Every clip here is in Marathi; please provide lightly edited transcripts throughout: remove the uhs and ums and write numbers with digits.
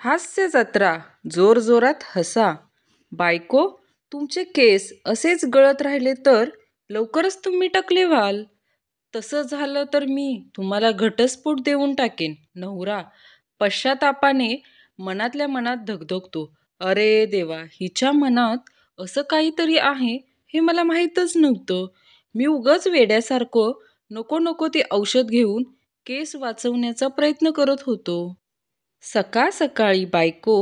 हास्य जत्रा, जोरजोरात हसा. बायको, तुमचे केस असेच गळत राहिले तर लवकरच तुम्ही टकले व्हाल. तसं झालं तर मी तुम्हाला घटस्फोट देऊन टाकेन. नवरा पश्चातापाने मनातल्या मनात धगधगतो. अरे देवा, हिच्या मनात असं काहीतरी आहे हे मला माहीतच नव्हतं. मी उगाच वेड्यासारखं नको नको ते औषध घेऊन केस वाचवण्याचा प्रयत्न करत होतो. सकाळ सकाळी बायको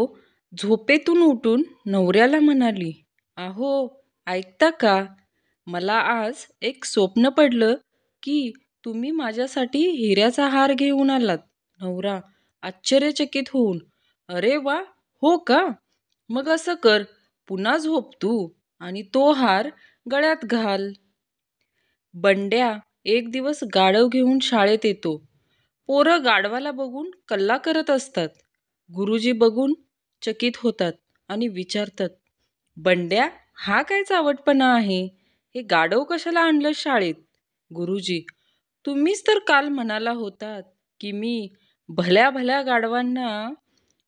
झोपेतून उठून नवऱ्याला म्हणाली, अहो, ऐकता का? मला आज एक स्वप्न पडलं की तुम्ही माझ्यासाठी हिऱ्याचा हार घेऊन आलात. नवरा आश्चर्यचकित होऊन, अरे वा, हो का? मग असं कर, पुन्हा झोप तू आणि तो हार गळ्यात घाल. बंड्या एक दिवस गाढव घेऊन शाळेत येतो. पोरं गाढवाला बघून कल्ला करत असतात. गुरुजी बघून चकित होतात आणि विचारतात, बंड्या, हा काय चावटपणा आहे? हे गाढव कशाला आणलं शाळेत? गुरुजी, तुम्हीच तर काल म्हणाला होतात की मी भल्या भल्या गाढवांना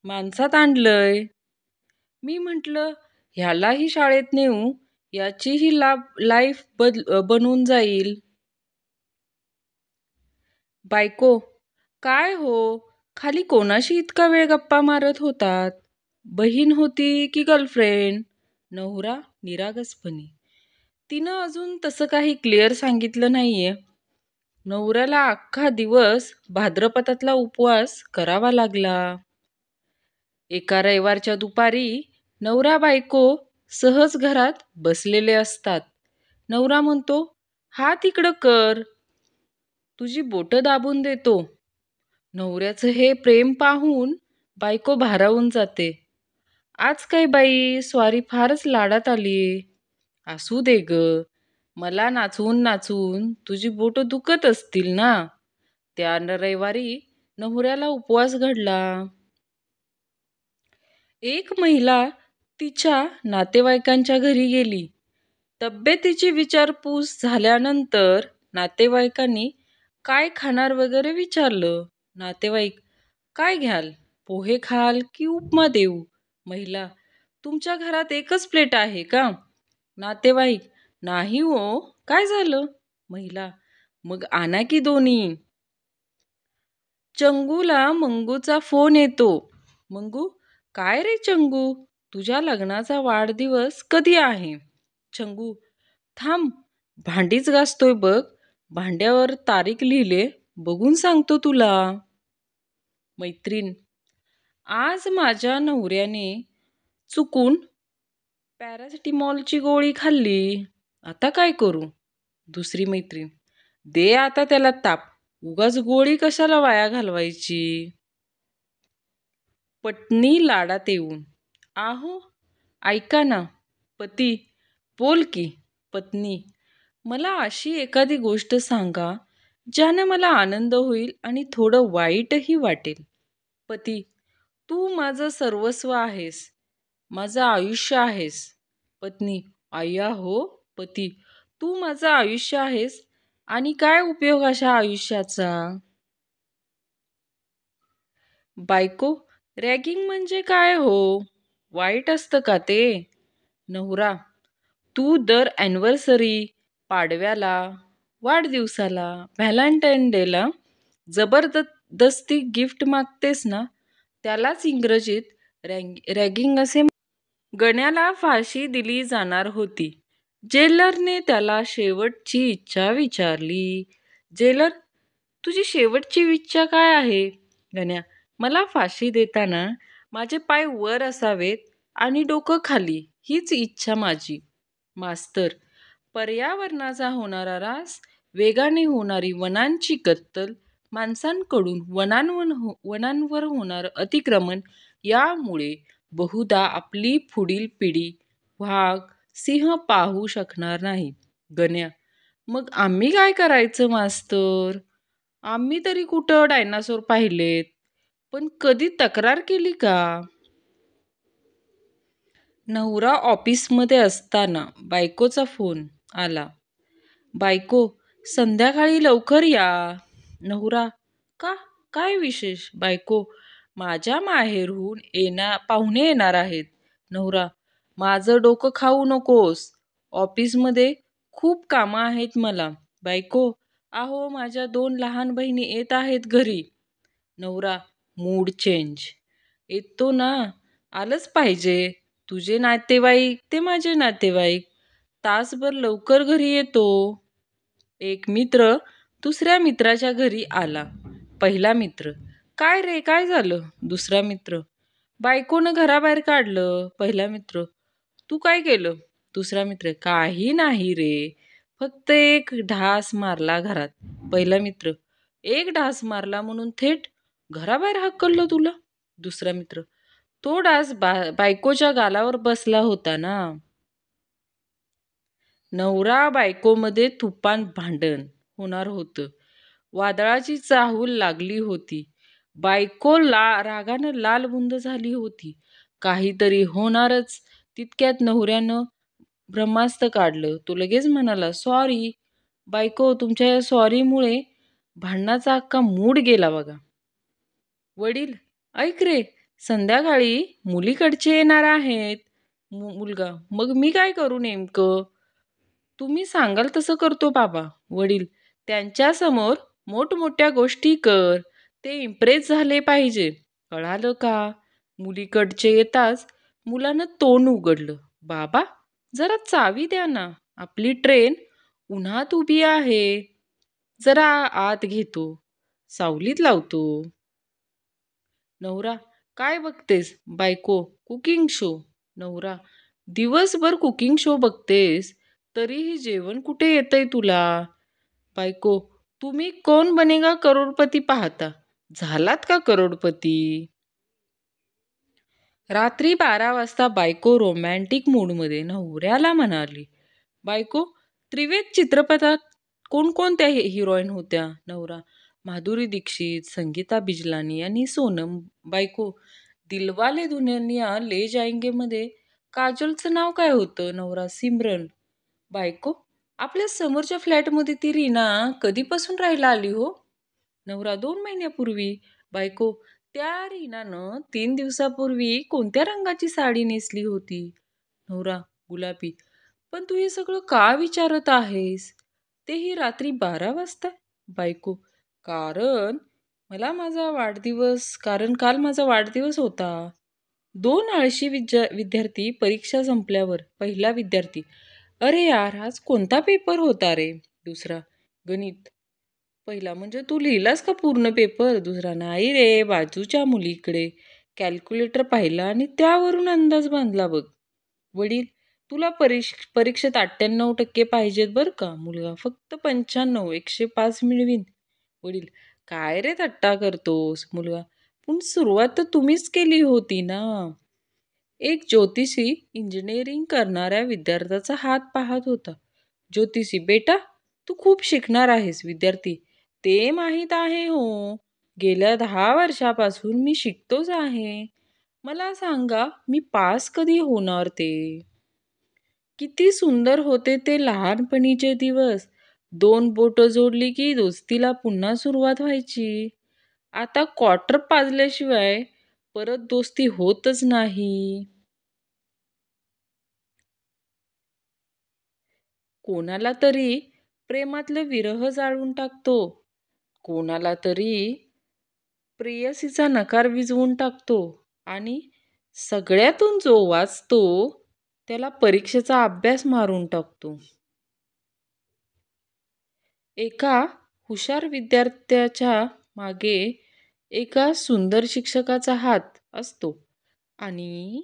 माणसात आणलंय. मी म्हटलं, ह्यालाही शाळेत नेऊ, याचीही लाईफ बनून जाईल. बायको, काय हो, खाली कोणाशी इतका वेळ गप्पा मारत होतात? बहीण होती की गर्लफ्रेंड? नवरा निरागसपणे, तिनं अजून तसं काही क्लिअर सांगितलं नाहीये. नवऱ्याला अख्खा दिवस भाद्रपदातला उपवास करावा लागला. एका रविवारच्या दुपारी नवरा बायको सहज घरात बसलेले असतात. नवरा म्हणतो, हात इकडं कर, तुझी बोटं दाबून देतो. नवऱ्याचं हे प्रेम पाहून बायको भारावून जाते. आज काय बाई, स्वारी फारच लाडात आली. असू दे ग, मला नाचवून नाचवून तुझी बोटं दुखत असतील ना. त्या रविवारी नवऱ्याला उपवास घडला. एक महिला तिच्या नातेवाईकांच्या घरी गेली. तब्येतीची विचारपूस झाल्यानंतर नातेवाईकांनी काय खाणार वगैरे विचारलं. नातेवाईक, काय घ्याल? पोहे खाल की उपमा देऊ? महिला, तुमच्या घरात एकच प्लेट आहे का? नातेवाईक, नाही हो, काय झालं? महिला, मग आणा की दोन्ही. चंगूला मंगूचा फोन येतो. मंगू, काय रे चंगू, तुझ्या लग्नाचा वाढदिवस कधी आहे? चंगू, थांब, भांडीच घासतोय बघ, भांड्यावर तारीख लिहिले, बघून सांगतो तुला. मैत्रीण, आज माझ्या नवऱ्याने चुकून पॅरासिटीमॉलची गोळी खाल्ली, आता काय करू? दुसरी मैत्रीण, दे आता त्याला ताप, उगाच गोळी कशाला वाया घालवायची. पत्नी लाडात येऊन, आहो, ऐका ना. पती, बोल की. पत्नी, मला अशी एखादी गोष्ट सांगा ज्याने मला आनंद होईल आणि थोडं वाईटही वाटेल. पती, तू माझं सर्वस्व आहेस, माझं आयुष्य आहेस. पत्नी, अय्या हो. पती, तू माझं आयुष्य आहेस आणि काय उपयोग अशा आयुष्याचा? बायको, रॅगिंग म्हणजे काय हो? वाईट असतं का ते? नवरा, तू दर ॲनिव्हर्सरी, पाडव्याला, वाढदिवसाला, व्हॅलेंटाईन डेला जबरदस्ती गिफ्ट मागतेस ना, त्यालाच इंग्रजीत रॅगिंग असे. गण्याला फाशी दिली जाणार होती. जेलरने त्याला शेवटची इच्छा विचारली. जेलर, तुझी शेवटची इच्छा काय आहे? गण्या, मला फाशी देताना माझे पाय वर असावेत आणि डोकं खाली, हीच इच्छा माझी. मास्तर, पर्यावरणाचा होणारा ऱ्हास, वेगाने होणारी वनांची कत्तल, माणसांकडून वनांवर होणारं अतिक्रमण यामुळे बहुधा आपली पुढील पिढी वाघ, सिंह पाहू शकणार नाही. गण्या, मग आम्ही काय करायचं मास्तर? आम्ही तरी कुठं डायनासोर पाहिलेत, पण कधी तक्रार केली का? नवरा ऑफिसमध्ये असताना बायकोचा फोन आला. बायको, संध्याकाळी लवकर या. नवरा, का, काय विशेष? बायको, माझ्या माहेरहून पाहुणे येणार आहेत. नवरा, माझं डोकं खाऊ नकोस. ऑफिसमध्ये खूप कामं आहेत मला. बायको, अहो माझ्या 2 लहान बहिणी येत आहेत घरी. नवरा, मूड चेंज. येतो ना, आलंच पाहिजे. तुझे नातेवाईक ते माझे नातेवाईक. तासभर लवकर घरी येतो. एक मित्र दुसऱ्या मित्राच्या घरी आला. पहिला मित्र, काय रे काय झालं? दुसरा मित्र, बायकोनं घराबाहेर काढलं. पहिला मित्र, तू काय केलं? दुसरा मित्र, काही नाही रे, फक्त एक ढास मारला घरात. पहिला मित्र, एक ढास मारला म्हणून थेट घराबाहेर हाकललं तुला? दुसरा मित्र, तो डास बायकोच्या गालावर बसला होता ना. नवरा बायकोमध्ये तुफान भांडण होणार होतं. वादळाची चाहूल लागली होती. बायको रागानं लालबुंद झाली होती. काहीतरी होणारच. तितक्यात नवऱ्यानं ब्रह्मास्त्र काढलं. तो लगेच म्हणाला, सॉरी. बायको, तुमच्या या सॉरीमुळे भांडणाचा अख्खा मूड गेला बघा. वडील, ऐक रे, संध्याकाळी मुलीकडचे येणार आहेत. मुलगा, मग मी काय करू नेमकं? तुम्ही सांगाल तसं करतो बाबा. वडील, त्यांच्यासमोर मोठमोठ्या गोष्टी कर. ते इम्प्रेस झाले पाहिजे. कळालं का? मुलीकडचे येताच मुलानं तोंड उघडलं. बाबा, जरा चावी द्या ना. आपली ट्रेन उन्हात उभी आहे. जरा आत घेतो. सावलीत लावतो. नवरा, काय बघतेस? बायको, कुकिंग शो. नवरा, दिवसभर कुकिंग शो बघतेस, तरीही जेवण कुठे येतंय तुला? बायको, तुम्ही कोण बनेगा करोडपती पाहता. झालात का करोडपती? रात्री 12 वाजता बायको रोमॅन्टिक मूडमध्ये नवऱ्याला म्हणाली. बायको, त्रिवेद चित्रपटात कोणकोणत्या हिरोईन होत्या? नवरा, माधुरी दीक्षित, संगीता बिजलानी आणि सोनम. बायको, दिलवाले दुल्हनिया ले जाएंगे मध्ये काजोलचं नाव काय होतं? नवरा, सिमरन. बायको, आपल्या समोरच्या फ्लॅटमध्ये ती रीना कधीपासून राहायला आली हो? नवरा, 2 महिन्यापूर्वी. बायको, त्या रीनानं 3 दिवसापूर्वी कोणत्या रंगाची साडी नेसली होती? नवरा, गुलाबी. पण तू हे सगळं का विचारत आहेस? तेही रात्री 12 वाजता? बायको, कारण कारण काल माझा वाढदिवस होता. 2 आळशी विद्यार्थी परीक्षा संपल्यावर. पहिला विद्यार्थी, अरे यार, आज कोणता पेपर होता रे? दुसरा, गणित. पहिला, म्हणजे तू लिहिलास का पूर्ण पेपर? दुसरा, नाही रे, बाजूच्या मुलीकडे कॅल्क्युलेटर पाहिला आणि त्यावरून अंदाज बांधला बघ. वडील, तुला परीक्षेत 98% पाहिजेत बरं का? मुलगा, फक्त 95, 105 मिळवीन. वडील, काय रे थट्टा करतोस? मुलगा, पण सुरुवात तर तुम्हीच केली होती ना. एक ज्योतिषी इंजिनिअरिंग करणाऱ्या विद्यार्थ्याचा हात पाहत होता. ज्योतिषी, बेटा, तू खूप शिकणार आहेस. विद्यार्थी, ते माहीत आहे हो. गेल्या 10 वर्षापासून मी शिकतोच आहे. मला सांगा, मी पास कधी होणार ते? किती सुंदर होते ते लहानपणीचे दिवस. 2 बोटं जोडली की दोस्तीला पुन्हा सुरुवात व्हायची. आता क्वार्टर पाजल्याशिवाय परत दोस्ती होतच नाही. कोणाला तरी प्रेमातलं विरह जाळून टाकतो. कोणाला तरी प्रेयसीचा नकार विझवून टाकतो. आणि सगळ्यातून जो वाचतो त्याला परीक्षेचा अभ्यास मारून टाकतो. एका हुशार विद्यार्थ्याच्या मागे एका सुंदर शिक्षकाचा हात असतो आणि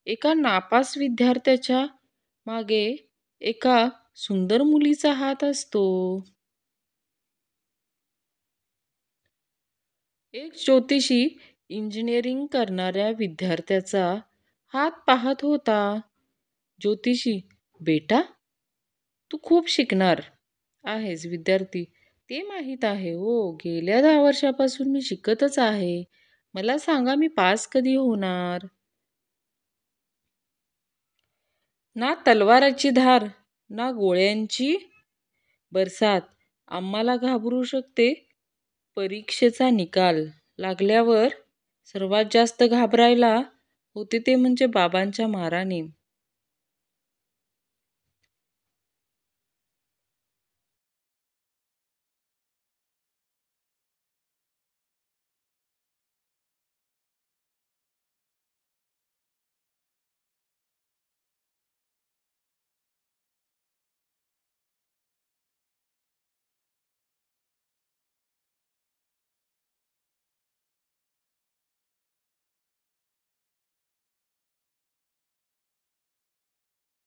एका नापास विद्यार्थ्याच्या मागे एका सुंदर मुलीचा हात असतो. एक ज्योतिषी इंजिनिअरिंग करणाऱ्या विद्यार्थ्याचा हात पाहत होता. ज्योतिषी, बेटा, तू खूप शिकणार आहेस. विद्यार्थी, ते माहीत आहे हो. गेल्या 10 वर्षापासून मी शिकतच आहे. मला सांगा, मी पास कधी होणार? ना तलवाराची धार, ना गोळ्यांची बरसात आम्हाला घाबरू शकते. परीक्षेचा निकाल लागल्यावर सर्वात जास्त घाबरायला होते ते म्हणजे बाबांच्या माराने.